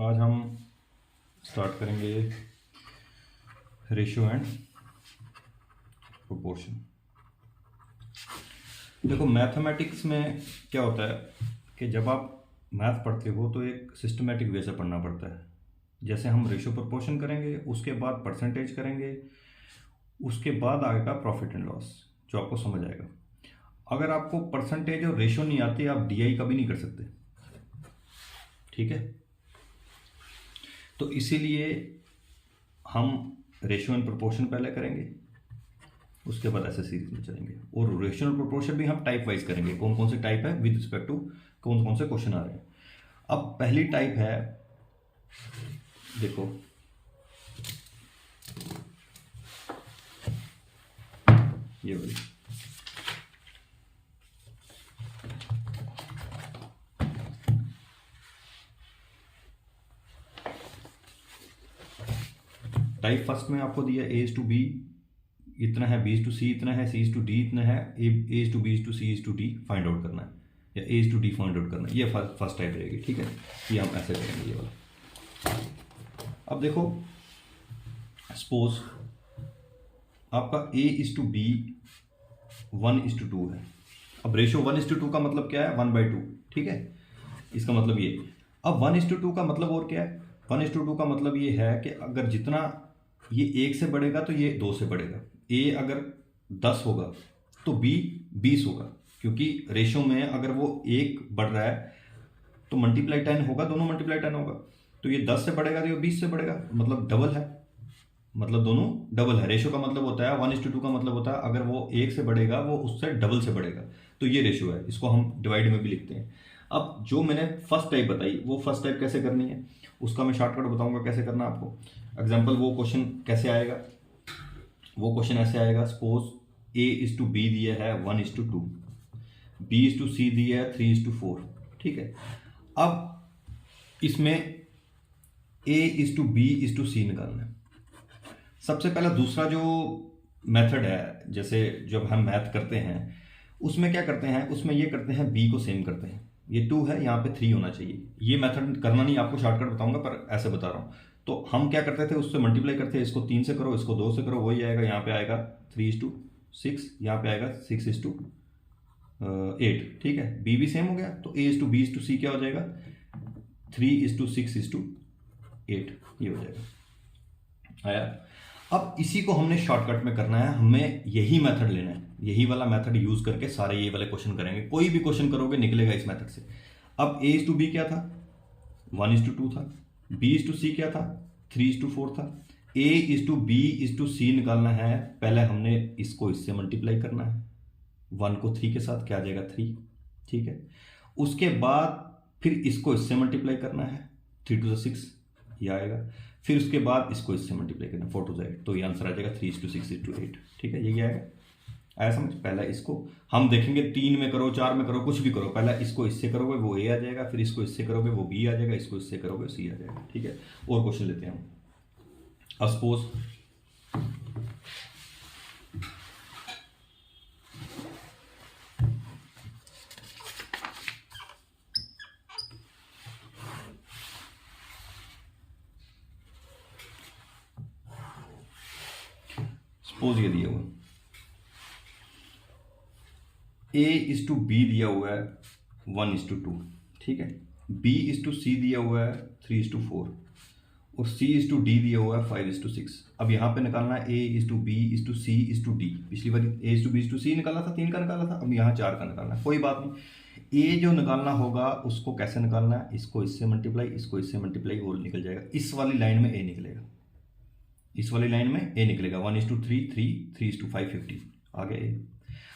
आज हम स्टार्ट करेंगे रेशियो एंड प्रोपोर्शन। देखो मैथमेटिक्स में क्या होता है कि जब आप मैथ पढ़ते हो तो एक सिस्टमेटिक वे से पढ़ना पड़ता है। जैसे हम रेशियो प्रोपोर्शन करेंगे, उसके बाद परसेंटेज करेंगे, उसके बाद आएगा प्रॉफिट एंड लॉस, जो आपको समझ आएगा। अगर आपको परसेंटेज और रेशियो नहीं आती, आप डीआई कभी नहीं कर सकते, ठीक है। तो इसीलिए हम रेशियो एंड प्रोपोर्शन पहले करेंगे, उसके बाद ऐसे सीरीज में चलेंगे। और रेशियो एंड प्रोपोर्शन भी हम टाइप वाइज करेंगे, कौन कौन से टाइप है विद रिस्पेक्ट टू कौन कौन से क्वेश्चन आ रहे हैं। अब पहली टाइप है, देखो ये वाली, टाइप फर्स्ट में आपको दिया ए इज टू बी इतना है, बी इज टू सी इतना है, सी इज टू डी इतना है, A is to B is to C is to D find out करना है, या A is to D find out करना है। ये फर्स्ट टाइप रहेगी, ठीक है। ये हम ऐसे करेंगे ये वाला। अब देखो सपोज आपका ए इज टू बी 1:2 है। अब रेशियो 1:2 का मतलब क्या है, 1/2, ठीक है। इसका मतलब ये। अब 1:2 का मतलब और क्या है, 1:2 का मतलब ये है कि अगर जितना ये 1 से बढ़ेगा तो ये 2 से बढ़ेगा। ए अगर 10 होगा तो बी 20 होगा, क्योंकि रेशियो में अगर वो 1 बढ़ रहा है तो मल्टीप्लाई 10 होगा, दोनों मल्टीप्लाई 10 होगा। तो ये 10 से बढ़ेगा तो ये 20 से बढ़ेगा, मतलब डबल है, मतलब दोनों डबल है। रेशियो का मतलब होता है 1:2 का मतलब होता है अगर वो 1 से बढ़ेगा वो उससे डबल से बढ़ेगा, तो ये रेशियो है। इसको हम डिवाइड में भी लिखते हैं। अब जो मैंने फर्स्ट टाइप बताई वो फर्स्ट टाइप कैसे करनी है उसका मैं शॉर्टकट बताऊंगा कैसे करना आपको। एग्जाम्पल, वो क्वेश्चन कैसे आएगा, वो क्वेश्चन ऐसे आएगा। Suppose A is to B दिया है 1:2, बी इज टू सी दिया है 3:4, ठीक है। अब इसमें A is to B is to C निकालना है। सबसे पहला दूसरा जो मेथड है, जैसे जब हम मैथ करते हैं उसमें क्या करते हैं, उसमें ये करते हैं बी को सेम करते हैं। ये 2 है, यहाँ पे 3 होना चाहिए। ये मेथड करना नहीं, आपको शॉर्टकट बताऊंगा पर ऐसे बता रहा हूँ। तो हम क्या करते थे, उससे मल्टीप्लाई करते हैं, इसको 3 से करो, इसको 2 से करो, वही आएगा। यहाँ पे आएगा 3:6, यहाँ पे आएगा 6:8, ठीक है। बी भी सेम हो गया, तो A is to B is to C क्या हो जाएगा, 3:6:8, ये हो जाएगा। आया। अब इसी को हमने शॉर्टकट में करना है, हमें यही मेथड लेना है, यही वाला मेथड यूज करके सारे ये वाले क्वेश्चन करेंगे। कोई भी क्वेश्चन करोगे निकलेगा इस मेथड से। अब ए इज टू बी क्या था, 1:2 था। बी इज टू सी क्या था, 3:4 था। A is to B is to C निकालना है, पहले हमने इसको इससे मल्टीप्लाई करना है, 1 को 3 के साथ, क्या आ जाएगा 3, ठीक है। उसके बाद फिर इसको इससे मल्टीप्लाई करना है, 3×6 ये आएगा। फिर उसके बाद इसको इससे मल्टीप्लाई करना, 4×8, तो ये आंसर आ जाएगा 3:6:8, ठीक है। यही आएगा। आया समझ। पहला इसको हम देखेंगे 3 में करो, 4 में करो, कुछ भी करो, पहला इसको इससे करोगे वो ए आ जाएगा, फिर इसको इससे करोगे वो बी आ जाएगा, इसको इससे करोगे सी आ जाएगा, ठीक है। और क्वेश्चन लेते हैं हम। अब सपोज ये दिया हुआ ए इज टू बी दिया हुआ है 1:2, ठीक है। बी इज टू सी दिया हुआ है 3:4 और सी इज टू डी दिया हुआ है 5:6। अब यहाँ पे निकालना है A is to B is to C is to D. पिछली बार A is to B is to C निकाला था, 3 का निकाला था, अब यहाँ 4 का निकालना है। कोई बात नहीं, ए जो निकालना होगा उसको कैसे निकालना है, इसको इससे मल्टीप्लाई, इसको इससे मल्टीप्लाई, और निकल जाएगा। इस वाली लाइन में ए निकलेगा, इस वाली लाइन में ए निकलेगा। 1:3, 3:5, 50 आ गया ए।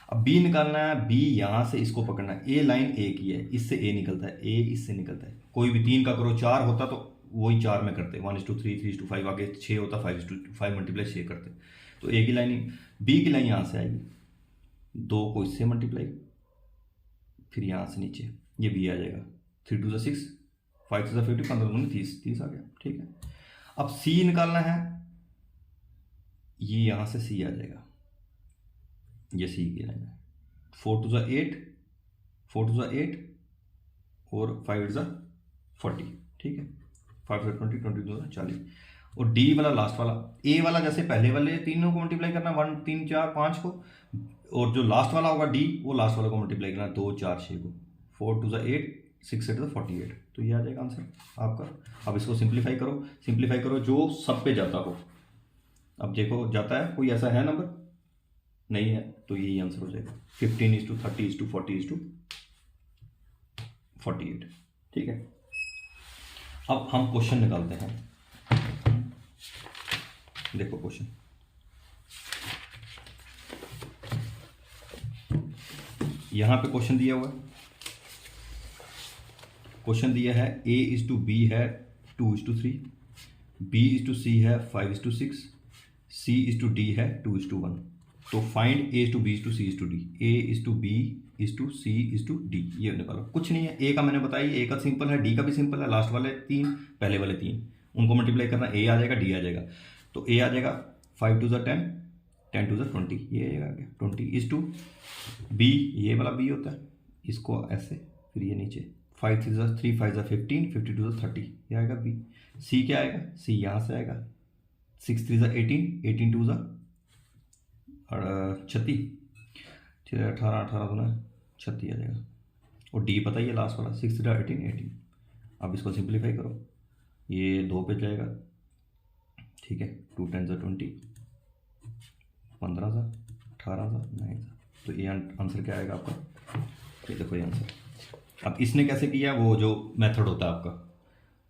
अब बी निकालना है, बी यहाँ से इसको पकड़ना है। ए लाइन ए की है, इससे ए निकलता है, ए इससे निकलता है। कोई भी 3 का करो, 4 होता तो वही 4 में करते, 1:3, 3:5, आगे 6 होता, 5 मल्टीप्लाई 6 करते। तो ए की लाइन, बी की लाइन यहाँ से आएगी, 2 को इससे मल्टीप्लाई, फिर यहाँ से नीचे ये बी आ जाएगा, 3×6, 5×50, 15×30, 30 आ गया, ठीक है। अब सी निकालना है, ये यहाँ से सी आ जाएगा, ये सी की लाइन है। 4×8, 4×8 और 5×40, ठीक है। 5 से 20, 20 2 40। और डी वाला लास्ट वाला, ए वाला जैसे पहले वाले तीनों को मल्टीप्लाई करना 1 3 4 5 को, और जो लास्ट वाला होगा डी वो लास्ट वाले को मल्टीप्लाई करना 2 4 6 को। 4 2 8, 6 8 48। तो ये आ जाएगा आंसर आपका। अब इसको सिंप्लीफाई करो जो सब पे जाता हो। अब देखो जाता है कोई ऐसा है नंबर, नहीं है, तो यही आंसर हो जाएगा 15:30:40:40:48। ठीक है, अब हम क्वेश्चन निकालते हैं। देखो क्वेश्चन, यहां पे क्वेश्चन दिया हुआ है, क्वेश्चन दिया है A:B है 2:3, B:C है 5:6, C:D है 2:1। तो फाइंड A:B:C:D, A:B:C:D, ये निकालो। कुछ नहीं है, ए का मैंने बताया, ए का सिंपल है, डी का भी सिंपल है, लास्ट वाले 3 पहले वाले 3 उनको मल्टीप्लाई करना, ए आ जाएगा डी आ जाएगा। तो ए आ जाएगा 5 2 10, 10 2 20, ये आ गया 20:B, ये वाला बी होता है, इसको ऐसे, फिर ये नीचे 5 3 3 5 15, 52 30, ये आएगा बी। सी क्या आएगा, सी यहाँ से आएगा 6 3 18, 18 2 36, 18 18 2 36 आ जाएगा। और डी पता ही है लास्ट वाला 6 3 18 18। अब इसको सिंप्लीफाई करो, ये 2 पे जाएगा, ठीक है, 2 10 20, 15 18 9। तो ये आंसर क्या आएगा आपका, ये देखो ये आंसर। अब इसने कैसे किया, वो जो मेथड होता है आपका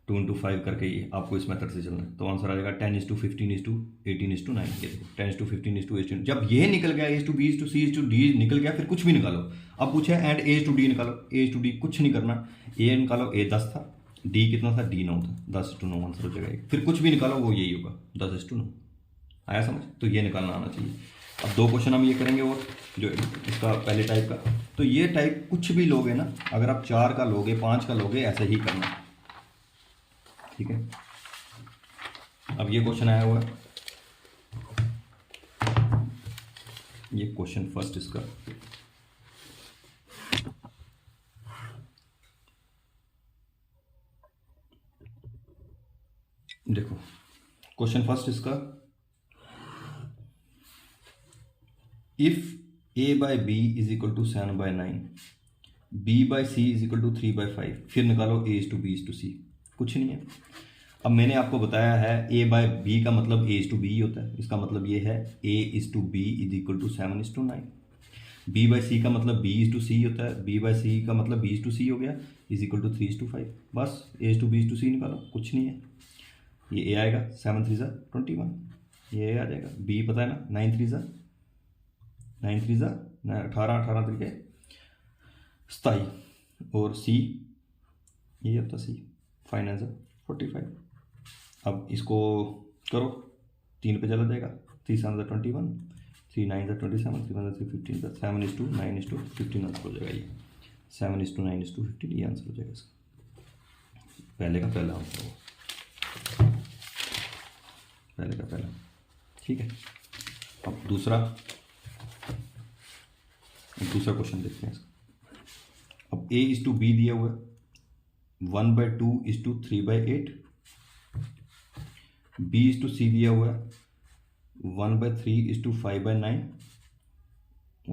2 into 5 करके, ये आपको इस मेथड से चलना है। तो आंसर आ जाएगा 10:15:18:9। ये देखो 10:15:18। जब ये निकल गया A:B:C:D निकल गया, फिर कुछ भी निकालो। अब पूछा एंड A:D निकालो, A:D कुछ नहीं करना, ए निकालो, ए 10 था, डी कितना था, डी 9 था, 10:9 आंसर हो जाएगा। फिर कुछ भी निकालो वो यही होगा 10:9। आया समझ, तो ये निकालना आना चाहिए। अब 2 क्वेश्चन हम ये करेंगे, और जो इसका पहले टाइप का, तो ये टाइप कुछ भी लोगे ना, अगर आप 4 का लोगे 5 का लोगे ऐसे ही करना, ठीक है। अब ये क्वेश्चन आया हुआ है, ये क्वेश्चन फर्स्ट इसका, देखो क्वेश्चन फर्स्ट इसका, if A/B is equal to 7/9, B/C is equal to 3/5, फिर निकालो A:B:C। कुछ नहीं है। अब मैंने आपको बताया है A/B का मतलब A:B होता है, इसका मतलब ये है A:B is equal to 7:9। B/C का मतलब B:C होता है, B/C का मतलब B:C हो गया, इज इक्वल टू 3:5। बस A:B:C निकालो, कुछ नहीं है। ये A आएगा 7 3 21, ये आ जाएगा। B पता है ना, 9 3 18 18 तरीके 27, और C ये होता C 5 9 45। अब इसको करो, 3 पे चला जाएगा, 3 7 21, 3 9 27, 3 1 3 15, 7:9:15 आंसर हो जाएगा। ये 7:9:15 ये आंसर हो जाएगा इसका, पहले का पहला आंसर होगा, पहले का पहला, ठीक है। अब दूसरा क्वेश्चन देखते हैं इसका। अब A:B दिया हुआ है 1/2:3/8, B:C दिया हुआ है 1/3:5/9।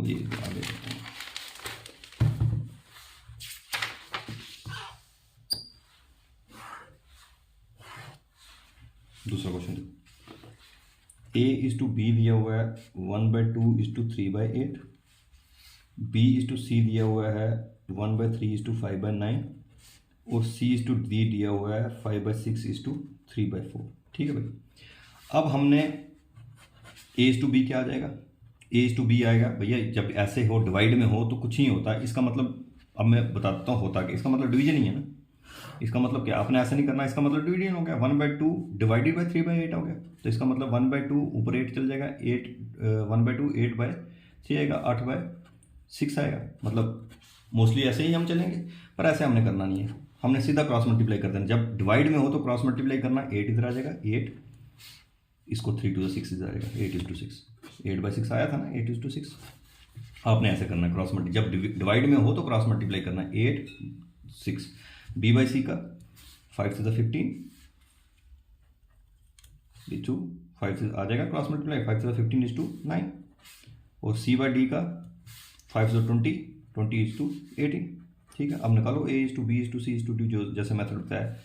ये आगे देखते हैं। दूसरा क्वेश्चन देखो, A:B दिया हुआ है 1/2:3/8, B:C दिया हुआ है 1/3:5/9, और C:D दिया हुआ है 5/6:3/4। ठीक है भाई। अब हमने A:B क्या आ जाएगा, A:B आएगा भैया, जब ऐसे हो डिवाइड में हो तो कुछ नहीं होता, इसका मतलब अब मैं बताता हूँ होता क्या, इसका मतलब डिवीजन ही है ना। इसका मतलब क्या, आपने ऐसा नहीं करना, इसका मतलब डिवीजन हो गया, 1/2 डिवाइडेड बाय 3/8 हो गया, तो इसका मतलब 1/2 ऊपर 8 चल जाएगा, 1/2 8/3 आएगा, 8/6 आएगा। मतलब मोस्टली ऐसे ही हम चलेंगे, पर ऐसे हमने करना नहीं है, हमने सीधा क्रॉस मल्टीप्लाई कर देना। जब डिवाइड में हो तो क्रॉस मल्टीप्लाई करना, 8 इधर आ जाएगा, 8 इसको 3 2 6 इधर आएगा, 8:6, 8/6 आया था ना, 8:6। आपने ऐसे करना है क्रॉस मल्टी, जब डिवाइड में हो तो क्रॉस मल्टीप्लाई करना है, 8 6। B/C का 5 15, इज टू 5 से आ जाएगा क्रॉस मल्टीप्लाई, 5 से 15 इज टू 9, और सी बाई डी का 5 से 20, 20 इज टू 18। ठीक है, अब निकालो A is to B is to C is to D, जो जैसे मेथड होता है।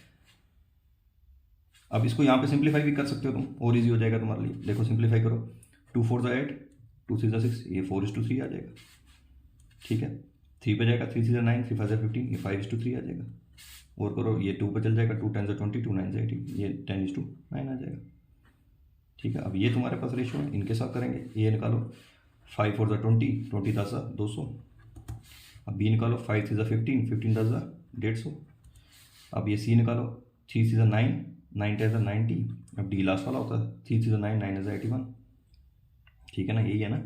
अब इसको यहाँ पे सिंप्लीफाई भी कर सकते हो तुम, और इजी हो जाएगा तुम्हारे लिए। देखो सिंप्लीफाई करो, 2 4 ज़ा 8, 2 3 ज़ा 6, ये 4 इज टू 3 आ जाएगा। ठीक है, 3 पे जाएगा, 3 3 ज़ा 9, 3 5 ज़ा 15, ये 5 इज टू 3 आ जाएगा। और करो, ये 2 पे चल जाएगा, 2 10 ज़ा 20, 2 9 ज़ा 18, ये 10 इज टू 9 आ जाएगा। ठीक है, अब ये तुम्हारे पास रेशियो है, इनके साथ करेंगे। ये निकालो, 5 4 ज़ा 20, 20 10 ज़ा 200। अब बी निकालो, 5 3 ज़ा 15, 15 10 ज़ा 150। अब ये सी निकालो, 3 3 ज़ा 9, 9 10 ज़ा 90। अब डी लास्ट वाला होता है, 3 3 ज़ा 9, 9 ज़ा 81। ठीक है ना, यही है ना।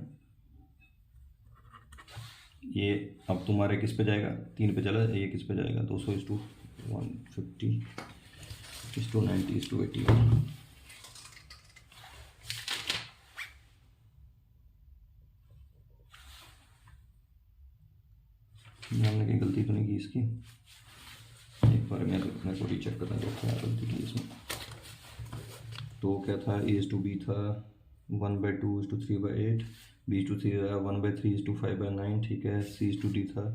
ये अब तुम्हारे किस पे जाएगा, 3 पे चला, ये किस पे जाएगा, 200 is to 150 is to 90 is to 81। हमने कहीं गलती तो नहीं की इसकी, एक बार मैं को रीचेक करता हूँ क्या गलती की इसमें। तो क्या था, ए इज टू बी था 1/2 is to 3/8, B is to 3 1/3 is to 5/9। ठीक है, सी इज टू डी था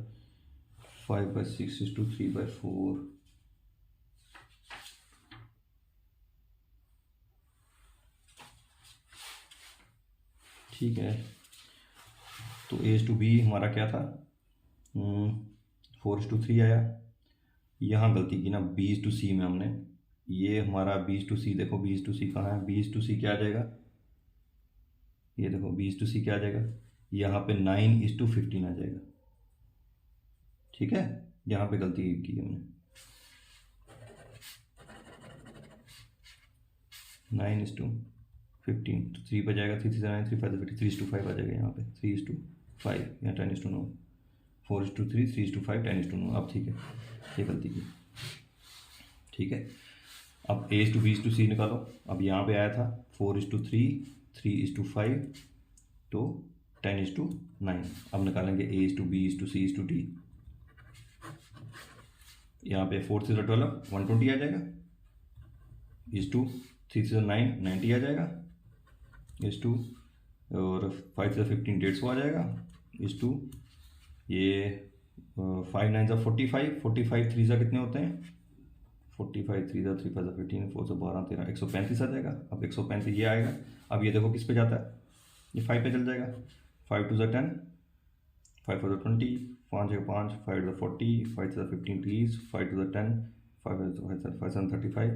5/6 इज टू 3/4। ठीक है, तो ए इज टू बी हमारा क्या था, 4 इज टू 3 आया। यहाँ गलती की ना, बी इज टू सी में हमने, ये हमारा बी इज टू सी, देखो बी इज टू सी कहाँ है, बी इज टू सी क्या आ जाएगा, ये देखो बी इज टू सी क्या आ जाएगा, यहाँ पे 9 इज टू 15 आ जाएगा। ठीक है, यहाँ पे गलती की हमने, 9 इज टू 15, तो 3 पे जाएगा, 3 3 9, 3 5 15, 3 इज टू 5 आ जाएगा यहाँ पे, 3 इज टू 5, यहाँ 10 is to 9, 4 is to 3, 3 is to 5, 10 is to 9। अब ठीक है, ये गलती की। ठीक है, अब A is to B is to C निकालो। अब यहाँ पे आया था 4 इज टू 3, 3 इज टू 5, तो 10 इज टू 9। अब निकालेंगे A is to B is to C is to D. यहाँ पे 4 से 12, 120 आ जाएगा, इज टू 3 से 9, 90 आ जाएगा, इज टू, और 5 से 15, 150 आ जाएगा, इज टू, ये 5 9 ज़ा 45, 45 3 ज़ा कितने होते हैं, 45 3 ज़ा 3 5 ज़ा 15, 4 से 12 13, 135 आ जाएगा। अब 135 ये आएगा। अब ये देखो किस पे जाता है, ये 5 पे चल जाएगा, 5 2 ज़ा 10, 5 4 ज़ा 20, 5 है 5, 5 ज़ा 40, 5 ज़ा 15 30, 5 2 ज़ा 10, 5 7 35,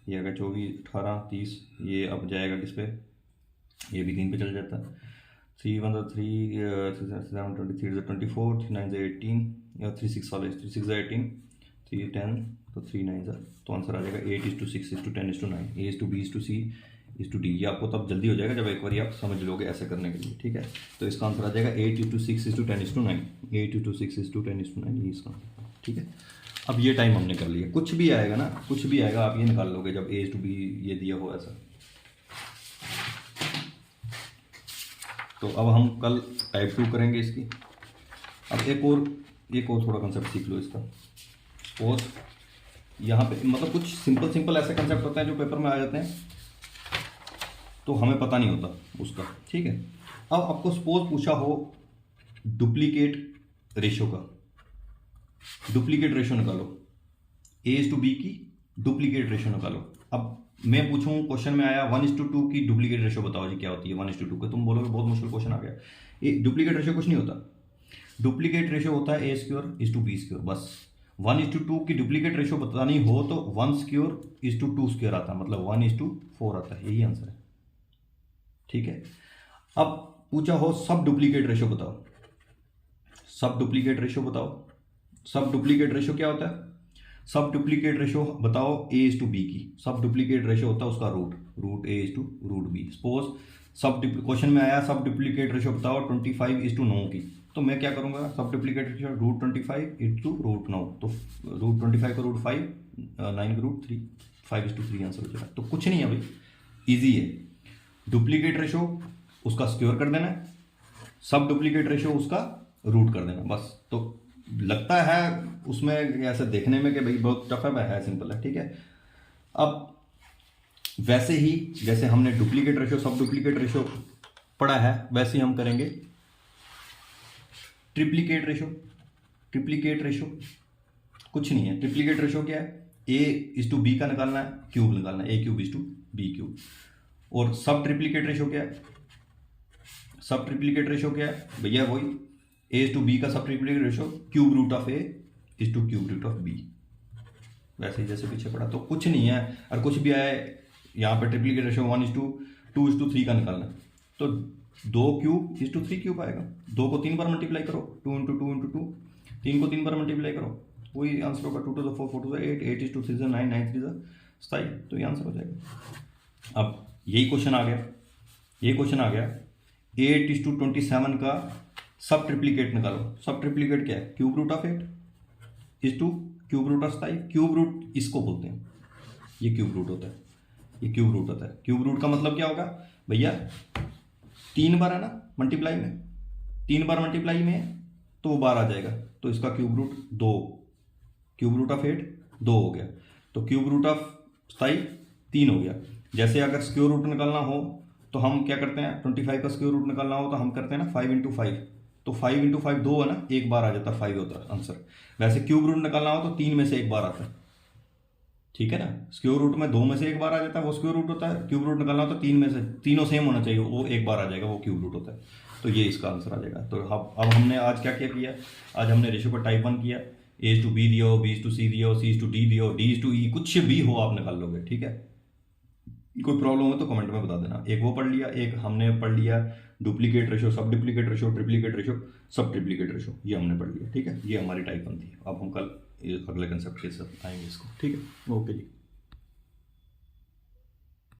ये आएगा 24 18 30। ये अब जाएगा किस पे, ये भी 3 पे चल जाता है, 3 1 ज़ा 3, 3 7 23 ज़ा 24, 3 9 ज़ा 18, या 3 6 वाले, 3 6 ज़ा 18, 3 10, तो 3 9 ज़ा, तो आंसर आ जाएगा 8 is to 6 is to 10 is to 9, A is to B is to C is to D. ये आपको तब जल्दी हो जाएगा जब एक बार आप समझ लोगे ऐसे करने के लिए। ठीक है, तो इसका आंसर आ जाएगा 8 is to 6 is to 10 is to 9, 8 is to 6 is to 10 is to 9, ये इसका। ठीक है, अब ये टाइम हमने कर लिया, कुछ भी आएगा ना, कुछ भी आएगा आप ये निकाल लोगे जब ए इज टू बी ये दिया हो ऐसा। तो अब हम कल टाइप 2 करेंगे इसकी। अब एक और थोड़ा कंसेप्ट सीख लो इसका। सपोज यहाँ पे मतलब कुछ सिंपल ऐसे कंसेप्ट होते हैं जो पेपर में आ जाते हैं, तो हमें पता नहीं होता उसका। ठीक है, अब आपको सपोज पूछा हो डुप्लीकेट रेशियो का, डुप्लीकेट रेशियो निकालो, ए इज टू बी की डुप्लीकेट रेशियो निकालो। अब मैं पूछूं, क्वेश्चन में आया 1:2 की डुप्लीकेट रेशियो बताओ जी क्या होती है 1:2 का, तुम बोलोगे बहुत मुश्किल क्वेश्चन आ गया। ये डुप्लीकेट रेशियो कुछ नहीं होता, डुप्लीकेट रेशियो होता है A square is to B square, बस। 1:2 की डुप्लीकेट रेशियो बतानी हो तो 1 स्क्वायर इज टू 2 स्क्वायर आता है, मतलब 1:4 आता है, यही आंसर है। ठीक है, अब पूछा हो सब डुप्लीकेट रेशियो बताओ, सब डुप्लीकेट रेशियो बताओ। सब डुप्लीकेट रेशियो क्या होता है, सब डुप्लीकेट रेशियो बताओ ए इज टू बी की। सब डुप्लीकेट रेशियो होता है उसका root A is to root B. Suppose सब क्वेश्चन में आया सब डुप्लीकेट रेशियो बताओ 25 इज टू 9 की, तो मैं क्या करूंगा, sub duplicate ratio root 25 is to root 9, तो रूट 25 का रूट 5, 9 का रूट 3, 5 इज टू 3 आंसर हो जाएगा। तो कुछ नहीं है भाई, ईजी है। डुप्लीकेट रेशियो उसका स्क्वायर कर देना है, सब डुप्लीकेट रेशियो उसका रूट कर देना, बस। तो लगता है उसमें ऐसे देखने में कि भाई बहुत टफ है, सिंपल है। ठीक है, अब वैसे ही जैसे हमने डुप्लीकेट रेशो सब डुप्लीकेट रेशो पढ़ा है, वैसे ही हम करेंगे ट्रिप्लीकेट रेशो। ट्रिप्लीकेट रेशो कुछ नहीं है, ट्रिप्लीकेट रेशो क्या है, A/B का निकालना है, क्यूब निकालना है, A³ B³ और सब ट्रिप्लीकेट रेशो क्या है, सब ट्रिप्लीकेट रेशो क्या है भैया, वही A/B का subtriplicate ratio cube root of A/क्यूब रूट ऑफ B। वैसे ही जैसे पीछे पढ़ा, तो कुछ नहीं है, और कुछ भी आए यहाँ पर ट्रिप्लीकेट रेशो 1:2:3 का निकालना है, तो 2³ 3³ आएगा। 2 को 3 बार मल्टीप्लाई करो, 2 × 2 × 2, 3 को 3 बार मल्टीप्लाई करो, वही आंसर होगा। 2 to the 4, 4 to the 8, 8:3 = 9, 9 3 27, तो ये आंसर हो जाएगा। अब यही क्वेश्चन आ गया, ये क्वेश्चन आ गया 8:27 का सब ट्रिप्लीकेट निकालो। सब ट्रिप्लीकेट क्या है, क्यूब रूट ऑफ 8:क्यूब रूट ऑफ 27। क्यूब रूट इसको बोलते हैं, ये क्यूब रूट होता है, ये क्यूब रूट होता है। क्यूब रूट का मतलब क्या होगा भैया, 3 बार है ना मल्टीप्लाई में, 3 बार मल्टीप्लाई में तो वो 12 आ जाएगा, तो इसका cube root 2, cube root of 8 2 हो गया, तो क्यूब रूट ऑफ 27 3 हो गया। जैसे अगर स्क्वायर रूट निकालना हो तो हम क्या करते हैं, 25 का स्क्वायर रूट निकालना हो तो हम करते हैं ना 5 × 5, तो 5 × 5 2 है ना, एक बार आ जाता है, 5 होता है आंसर। वैसे क्यूब रूट निकालना हो तो 3 में से एक बार आता है, ठीक है ना। स्क्वायर रूट में 2 में से एक बार आ जाता है, वो स्क्वायर रूट होता है। क्यूब रूट निकालना हो तो 3 में से, तीनों सेम होना चाहिए, वो एक बार आ जाएगा, वो क्यूब रूट होता है। तो ये इसका आंसर आ जाएगा। तो अब हमने आज क्या क्या किया, आज हमने रेशो का टाइप 1 किया, A/B दिया हो, B/C दिया हो, C/D दिया हो, D/E, कुछ भी हो आप निकाल लोगे, ठीक है। कोई प्रॉब्लम हो तो कमेंट में बता देना। एक वो पढ़ लिया, एक हमने पढ़ लिया डुप्लीकेट रेशो, सब डुप्लीकेट रेशो, ट्रिप्लीकेट रेशो, सब ट्रिप्लीकेट रेशो, ये हमने पढ़ लिया, ठीक है। ये हमारी टाइप 1 थी। अब हम कल अगले कंसेप्ट के साथ आएंगे इसको, ठीक है। ओके जी।